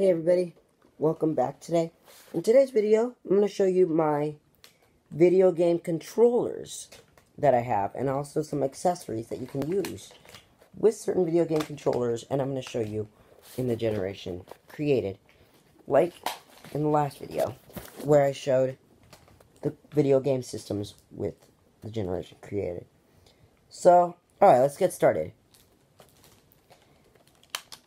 Hey everybody, welcome back today. In today's video, I'm going to show you my video game controllers that I have, and also some accessories that you can use with certain video game controllers, and I'm going to show you in the generation created, like in the last video, where I showed the video game systems with the generation created. So, alright, let's get started.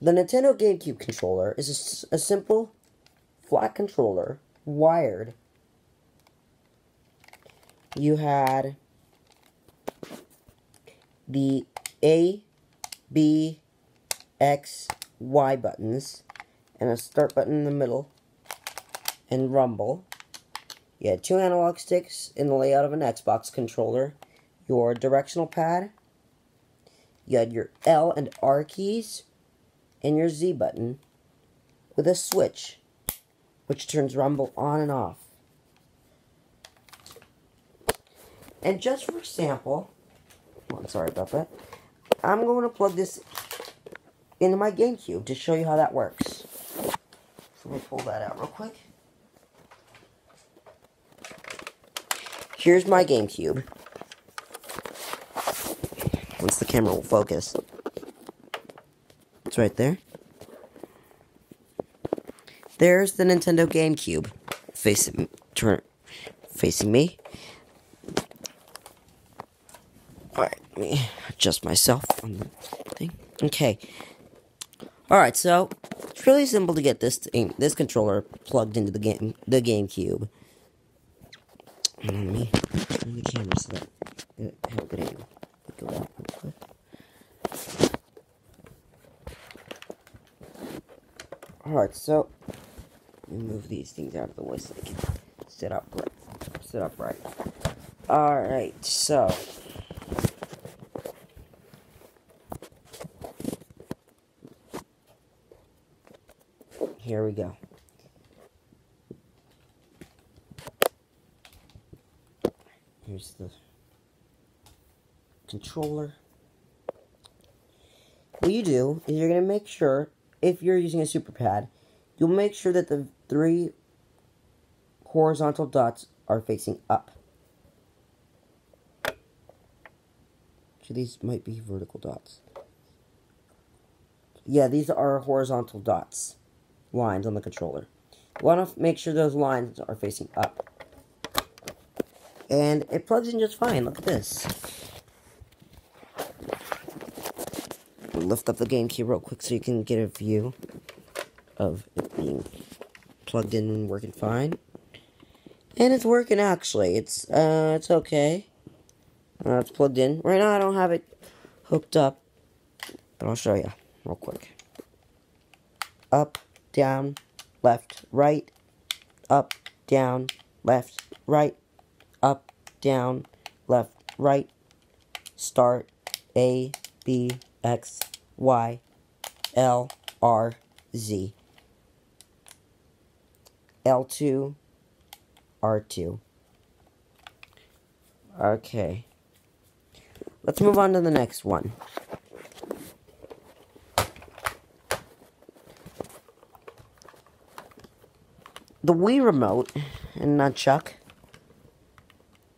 The Nintendo GameCube controller is a simple, flat controller, wired. You had the A, B, X, Y buttons, and a start button in the middle, and rumble. You had two analog sticks in the layout of an Xbox controller, your directional pad, you had your L and R keys, and your Z button with a switch which turns rumble on and off. And just for sample, I'm sorry about that, I'm going to plug this into my GameCube to show you how that works. So let me pull that out real quick. Here's my GameCube. Once the camera will focus. It's right there. There's the Nintendo GameCube facing me. Alright, let me adjust myself on the thing. Okay. Alright, so it's really simple to get this controller plugged into the GameCube. And let me turn the camera so that it has a good angle. Go back real quick. Alright, so let me move these things out of the way so they can sit upright. Alright, so here we go. Here's the controller. What you do is you're going to make sure, if you're using a super pad, you'll make sure that the three horizontal dots are facing up. So these might be vertical dots. Yeah, these are horizontal dots, lines on the controller. You want to make sure those lines are facing up. And it plugs in just fine. Look at this. We'll lift up the GameCube real quick so you can get a view of it being plugged in and working fine. And it's working actually. It's okay. It's plugged in. Right now I don't have it hooked up, but I'll show you real quick. Up, down, left, right. Up, down, left, right. Up, down, left, right. Start, A, B, X, Y, L, R, Z. L2, R2. Okay. Let's move on to the next one. The Wii remote and nunchuck.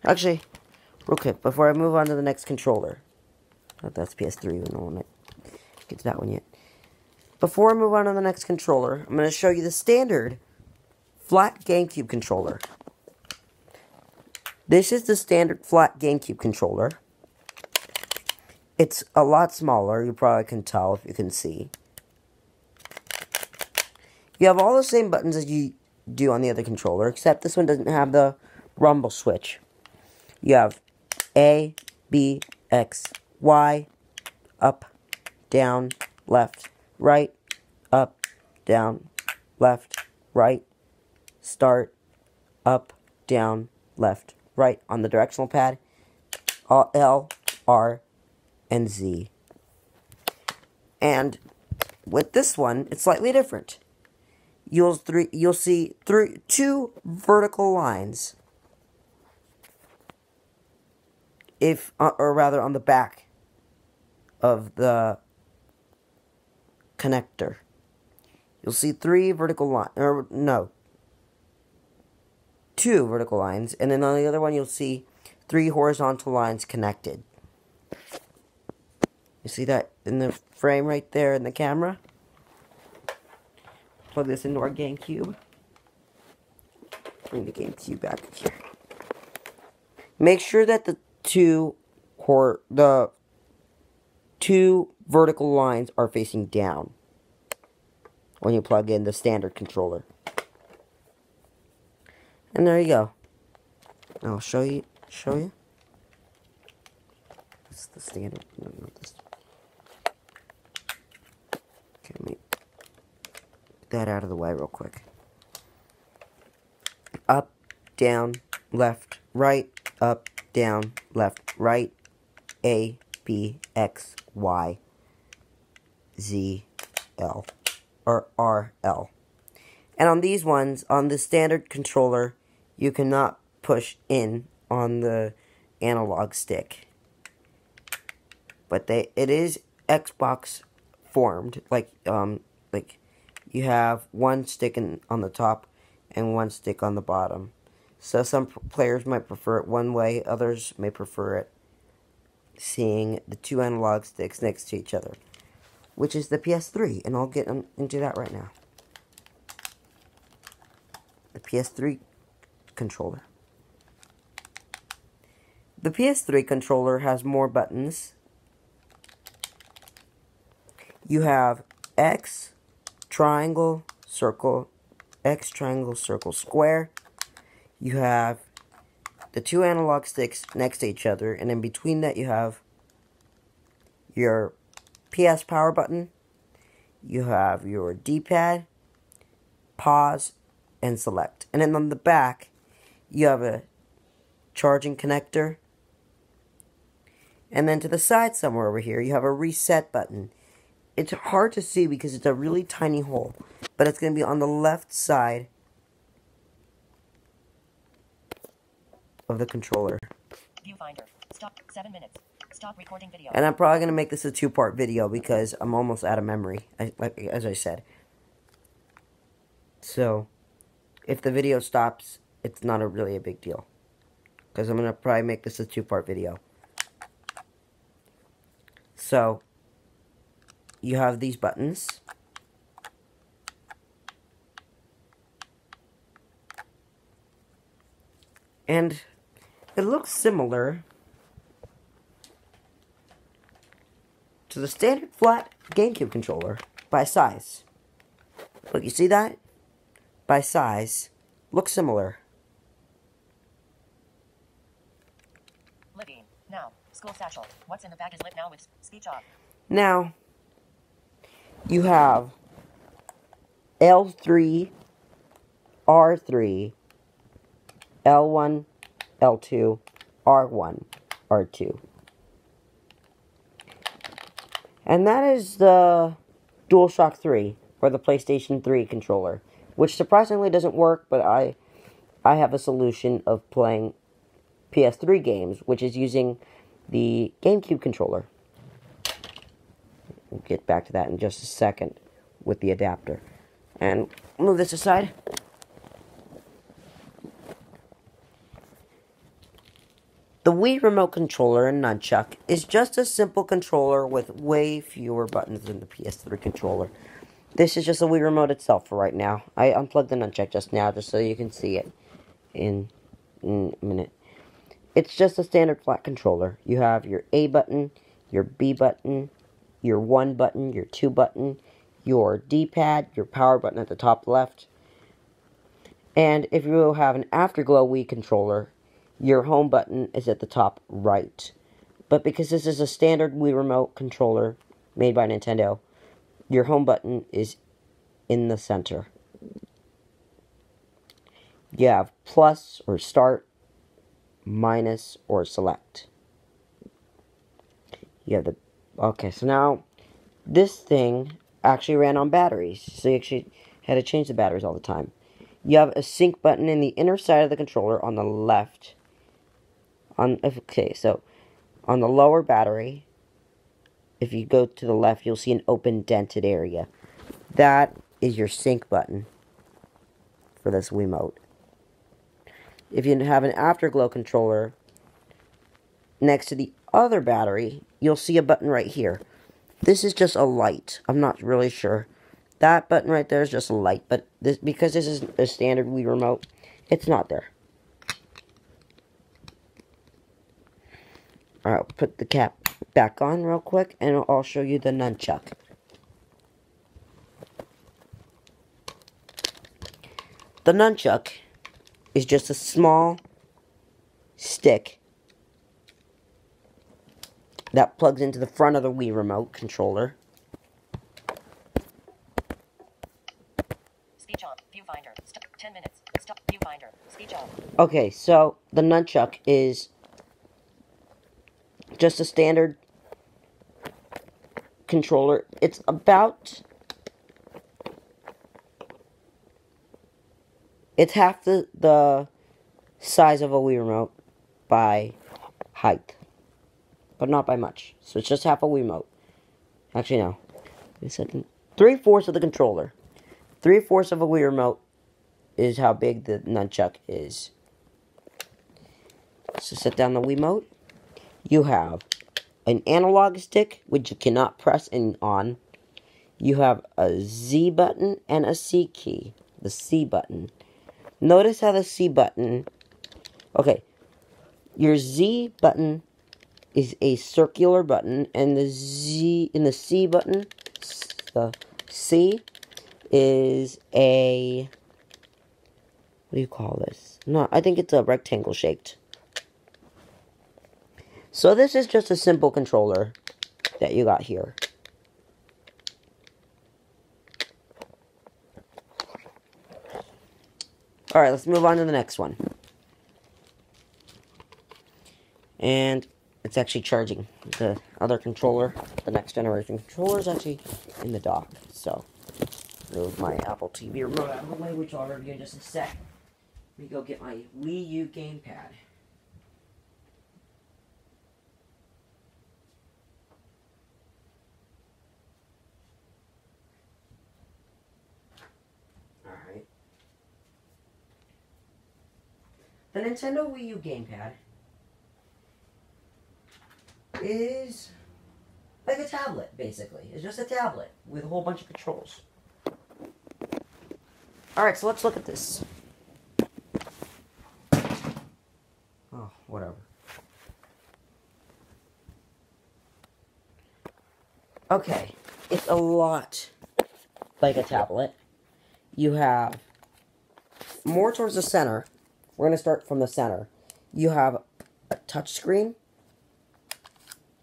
Actually, real quick, before I move on to the next controller. Oh, that's PS3, we don't want to get to that one yet. Before I move on to the next controller, I'm going to show you the standard flat GameCube controller. This is the standard flat GameCube controller. It's a lot smaller, you probably can tell if you can see. You have all the same buttons as you do on the other controller, except this one doesn't have the rumble switch. You have A, B, X, Y, up, down, left, right, up, down, left, right, start, up, down, left, right on the directional pad, L, R, and Z. And with this one, it's slightly different. You'll see two vertical lines, or rather on the back of the connector. you'll see 3 vertical lines, or no, 2 vertical lines, and then on the other one you'll see 3 horizontal lines connected. You see that in the frame right there in the camera? Plug this into our GameCube. Bring the GameCube back here. Make sure that the two vertical lines are facing down when you plug in the standard controller. And there you go. I'll show you. This is the standard. No, not this. Okay, let me get that out of the way real quick. Up, down, left, right, up, down, left, right, A, B, X, Y, Z, L, or R, L. And on these ones, on the standard controller, you cannot push in on the analog stick. But it is Xbox formed, like you have one stick on the top and one stick on the bottom. So some players might prefer it one way, others may prefer it seeing the 2 analog sticks next to each other, which is the PS3, and I'll get into that right now. The PS3 controller. The PS3 controller has more buttons. You have X, triangle, circle, X, triangle, circle, square. You have the 2 analog sticks next to each other, and in between that you have your PS power button. You have your D-pad, pause, and select. And then on the back, you have a charging connector. And then to the side somewhere over here, you have a reset button. It's hard to see because it's a really tiny hole, but it's going to be on the left side of the controller. Viewfinder. Stop. 7 minutes. Stop recording video. And I'm probably going to make this a 2-part video because I'm almost out of memory, as I said. So, if the video stops, it's not really a big deal, because I'm going to probably make this a 2-part video. So, you have these buttons. And it looks similar to the standard flat GameCube controller by size. Look, you see that? By size, looks similar. Living. Now. School satchel. What's in the bag is lit now with speech off. Now, you have L3, R3, L1, L2, R1, R2. And that is the DualShock 3, or the PlayStation 3 controller, which surprisingly doesn't work, but I have a solution of playing PS3 games, which is using the GameCube controller. We'll get back to that in just a second with the adapter. And move this aside. The Wii remote controller and nunchuck is just a simple controller with way fewer buttons than the PS3 controller. This is just the Wii remote itself for right now. I unplugged the nunchuck just now just so you can see it in a minute. It's just a standard flat controller. You have your A button, your B button, your 1 button, your 2 button, your D-pad, your power button at the top left. And if you have an Afterglow Wii controller, your home button is at the top right. But because this is a standard Wii remote controller made by Nintendo, your home button is in the center. You have plus or start, minus or select. You have the... Okay, so now this thing actually ran on batteries, so you actually had to change the batteries all the time. You have a sync button in the inner side of the controller on the left. Okay, so on the lower battery, if you go to the left, you'll see an open dented area. That is your sync button for this Wiimote. If you have an Afterglow controller next to the other battery, you'll see a button right here. This is just a light. I'm not really sure. That button right there is just a light, but because this is a standard Wii remote, it's not there. Alright, I'll put the cap back on real quick, and I'll show you the nunchuck. The nunchuck is just a small stick that plugs into the front of the Wii remote controller. Speech on. Viewfinder. 10 minutes. Stop. Viewfinder. Speech on. Okay, so the nunchuck is just a standard controller. It's about... It's half the size of a Wii remote by height. But not by much. So it's just half a Wii remote. Actually, no. Wait a second. 3/4 of the controller. 3/4 of a Wii remote is how big the nunchuck is. So set down the Wiimote. You have an analog stick, which you cannot press on. You have a Z button and a C key. The C button. Notice how the C button... Okay. Your Z button is a circular button, and the C button, the C, is a... What do you call this? No, I think it's a rectangle shaped. So this is just a simple controller that you got here. Alright, let's move on to the next one. And it's actually charging. The other controller, the next generation controller, is actually in the dock. So, move my Apple TV remote out of the way, which I'll review in just a sec. Let me go get my Wii U gamepad. Alright. The Nintendo Wii U gamepad is like a tablet, basically. It's just a tablet with a whole bunch of controls. Alright, so let's look at this. Oh, whatever. Okay, it's a lot like a tablet. You have more towards the center. We're going to start from the center. You have a touch screen.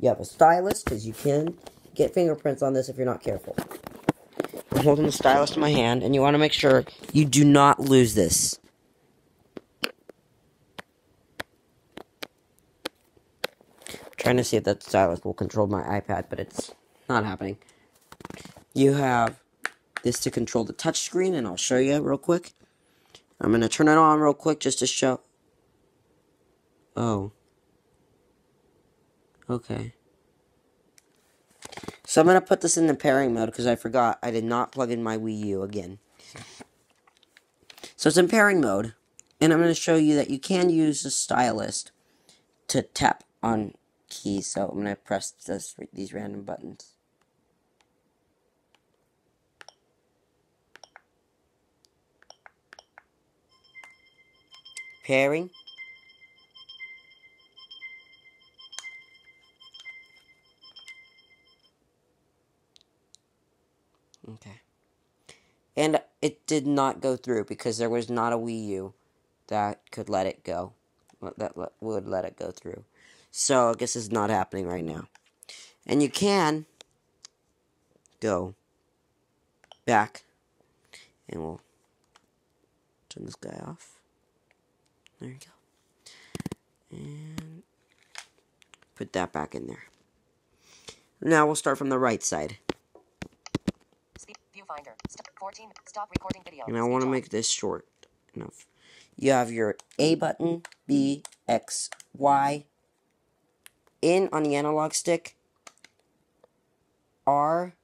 You have a stylus, because you can get fingerprints on this if you're not careful. I'm holding the stylus in my hand, and you want to make sure you do not lose this. I'm trying to see if that stylus will control my iPad, but it's not happening. You have this to control the touch screen, and I'll show you real quick. I'm going to turn it on real quick just to show. Oh. Okay. So I'm going to put this in the pairing mode because I forgot I did not plug in my Wii U again. So it's in pairing mode, and I'm going to show you that you can use the stylus to tap on keys. So I'm going to press these random buttons. Pairing. Okay. And it did not go through because there was not a Wii U that could let it go. That would let it go through. So I guess it's not happening right now. And you can go back. And we'll turn this guy off. There you go. And put that back in there. Now we'll start from the right side. Viewfinder. 14. Stop recording video. And I want to make this short enough. You have your A button, B, X, Y. In on the analog stick. R,